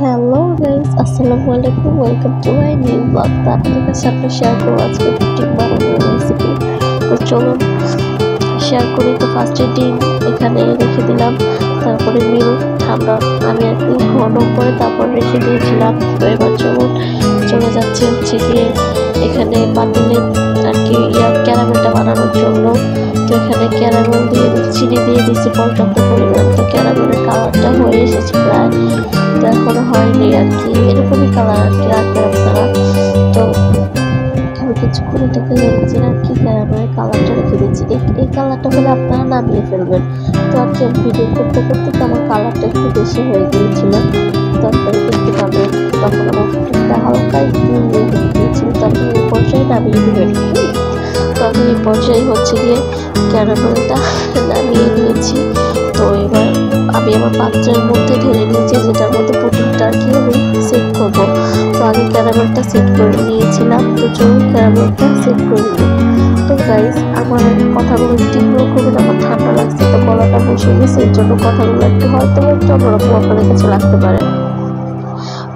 Hello guys, আসসালামু আলাইকুম। Welcome to my new blog. তো আপনাদের সাথে শেয়ার করবো আজকে ডিম বানানোর রেসিপি। তো চলুন শেয়ার করি। তো ফার্স্টে ডিম এখানে রেখে দিলাম, তারপরে মিল্ক ঠান্ডা আমি একটু ঘন করে তারপর রেখে দিয়েছিলাম। তো এবার চলে যাচ্ছে হচ্ছে গিয়ে এখানে পাতিলে আর কি ক্যারামেলটা বানানোর জন্য। তো এখানে ক্যারামেল দিয়ে চিনি দিয়ে দিচ্ছি পর্যাপ্ত পরিমাণ। তো ক্যারামেলের কালারটা হয়ে এসেছে প্রায়, তো এখনো হয়নি আর কি, এরকমই কালার আর কি রাখবেন আপনারা। তো আমি কিছুক্ষণ এটাকে রেখেছি আর কি, ক্যারামেলের কালারটা রেখে দিচ্ছি। এই কালারটা হলে আপনারা নামিয়ে ফেলবেন। তো আর কি ভিডিও করতে করতে তো আমার কালারটা একটু বেশি হয়ে গিয়েছিল, তারপরে দেখতে পাবেন তখন আমার ফুটটা হালকা একটু দিয়েছিল। তারপরে এই পর্যায়ে নামিয়ে দেবেন। তো আমি এই পর্যায়ে হচ্ছে গিয়ে ক্যারামেলটা নামিয়ে নিয়েছি। তো এবার আমি আমার পাত্রের মধ্যে ঢেলে নিয়েছি, যেটার মধ্যে পুডিংটা আর কি আমি সেট করবো। তো আগে ক্যারামেলটা সেট করে নিয়েছিলাম। তো চলুন ক্যারামেলটা সেট করে নিই। তো গাইস, আমার কথাগুলো তীব্র খুবই আমার ঠান্ডা লাগছে, তো গলাটা বসে গেছে, এর জন্য কথাগুলো একটু হয়তো একটু অন্যরকম আপনাদের কাছে লাগতে পারে।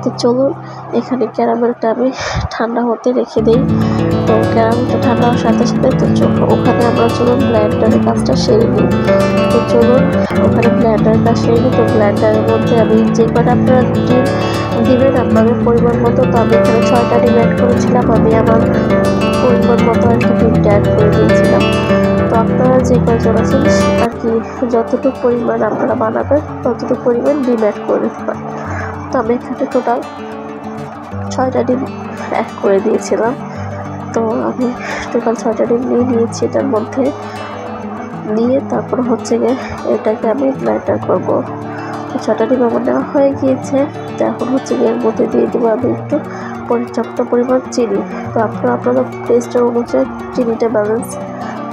তো চলুন এখানে ক্যারামেলটা আমি ঠান্ডা হতে রেখে দিই। তো ক্যারামেলটা ঠান্ডা হওয়ার সাথে সাথে তো ওখানে আমরা চলুন ব্লেন্ডারের কাজটা সেরে নিই। তো চলুন ওখানে ব্লেন্ডারের কাজ সেরে নিই। তো ব্লেন্ডারের মধ্যে আমি যে কটা আপনারা ডিম দিবেন আপনাদের পরিমাণ মতো, তো আমি এখানে 6টা ডিম অ্যাড করেছিলাম। আমি আমার পরিমাণ মতো আর কি ডিমটা অ্যাড করে দিয়েছিলাম। তো আপনারা যে কয়জন আছেন আর কি, যতটুকু পরিমাণ আপনারা বানাবেন ততটুকু পরিমাণ ডিম অ্যাড করে দিতে পারেন। তো আমি এখানে টোটাল 6টা ডিম অ্যাড করে দিয়েছিলাম। তো আমি টোটাল 6টা ডিম নিয়ে নিয়েছি এটার মধ্যে, নিয়ে তারপর হচ্ছে গিয়ে এটাকে আমি ব্লেন্ডার করবো। তো 6টা ডিম আমার নেওয়া হয়ে গিয়েছে। তো এখন হচ্ছে গিয়ে এর মধ্যে দিয়ে দেবো আমি একটু পর্যাপ্ত পরিমাণ চিনি। তো আপনারা আপনাদের টেস্টের অনুযায়ী চিনিটা ব্যালেন্স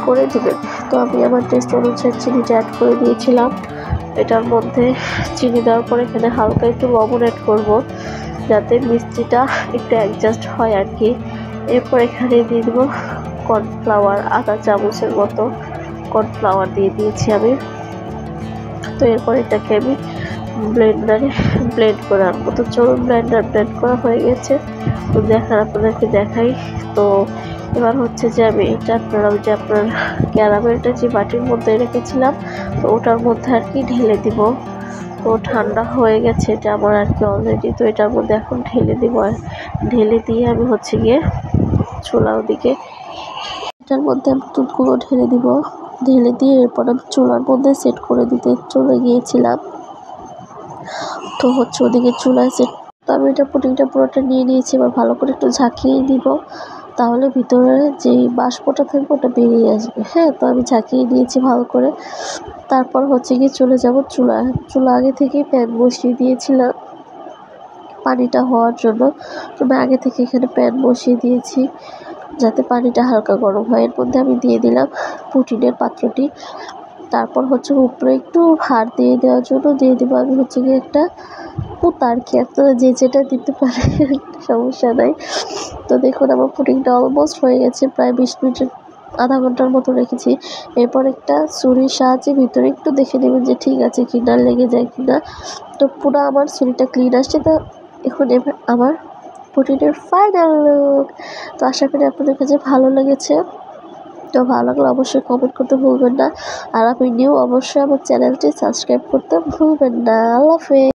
করে দেবেন। তো আমি আমার টেস্ট অনুযায়ী চিনিটা অ্যাড করে দিয়েছিলাম এটার মধ্যে। চিনি দেওয়ার পরে এখানে হালকা একটু লবণ অ্যাড করব, যাতে মিষ্টিটা একটু অ্যাডজাস্ট হয় আর কি। এরপর এখানে দিয়ে দেবো কর্নফ্লাওয়ার, আধা চামচের মতো কর্নফ্লাওয়ার দিয়ে দিয়েছি আমি। তো এরপর এটাকে আমি ব্লেন্ডারে ব্লেন্ড করে আনবো। তো চলুন ব্লেন্ড করা হয়ে গেছে, তো আপনাদেরকে দেখাই। তো এবার হচ্ছে যে আমি এটা আপনার ক্যারামেলটা যে বাটির মধ্যে রেখেছিলাম, তো ওটার মধ্যে আর কি ঢেলে দিব। তো ঠান্ডা হয়ে গেছে এটা আমার আর কি অলরেডি। তো এটার মধ্যে এখন ঢেলে দিব, আর ঢেলে দিয়ে আমি হচ্ছে গিয়ে চুলার দিকে এটার মধ্যে আমি দুধগুলো ঢেলে দিব। ঢেলে দিয়ে এরপর আমি চুলার মধ্যে সেট করে দিতে চলে গিয়েছিলাম। তো হচ্ছে ওদিকে চুলায় সেট, তো আমি এটা পুডিংটা পুরোটা নিয়ে নিয়েছি। এবার ভালো করে একটু ঝাঁকিয়ে দিব, তাহলে ভিতরে যেই বাষ্পটা থাকবে ওটা বেরিয়ে আসবে। হ্যাঁ, তো আমি ঝাঁকিয়ে দিয়েছি ভালো করে। তারপর হচ্ছে গিয়ে চলে যাব চুলা আগে থেকেই প্যান বসিয়ে দিয়েছিলাম পানিটা হওয়ার জন্য। তো আমি আগে থেকে এখানে প্যান বসিয়ে দিয়েছি যাতে পানিটা হালকা গরম হয়। এর মধ্যে আমি দিয়ে দিলাম পুডিংয়ের পাত্রটি। তারপর হচ্ছে উপরে একটু হাড় দিয়ে দেওয়ার জন্য দিয়ে দেবো আমি হচ্ছে গিয়ে একটা পুতা আর কি, আপনারা যে যেটা দিতে পারে সমস্যা নাই। তো দেখুন আমার পুডিংটা অলমোস্ট হয়ে গেছে, প্রায় 20 মিনিটের আধা ঘন্টার মতো রেখেছি। এরপর একটা ছুরির সাহায্যে ভিতরে একটু দেখে নেবেন যে ঠিক আছে কিনা, লেগে যায় কিনা। তো পুরো আমার ছুরিটা ক্লিন আসছে। তো এখন এবার আমার পুডিংয়ের ফাইনাল লুক। তো আশা করি আপনাদের কাছে ভালো লেগেছে। তো ভালো লাগলে অবশ্যই কমেন্ট করতে ভুলবেন না, আর আপনি নিউ অবশ্যই আমার চ্যানেলটি সাবস্ক্রাইব করতে ভুলবেন না। আল্লাহ হাফেজ।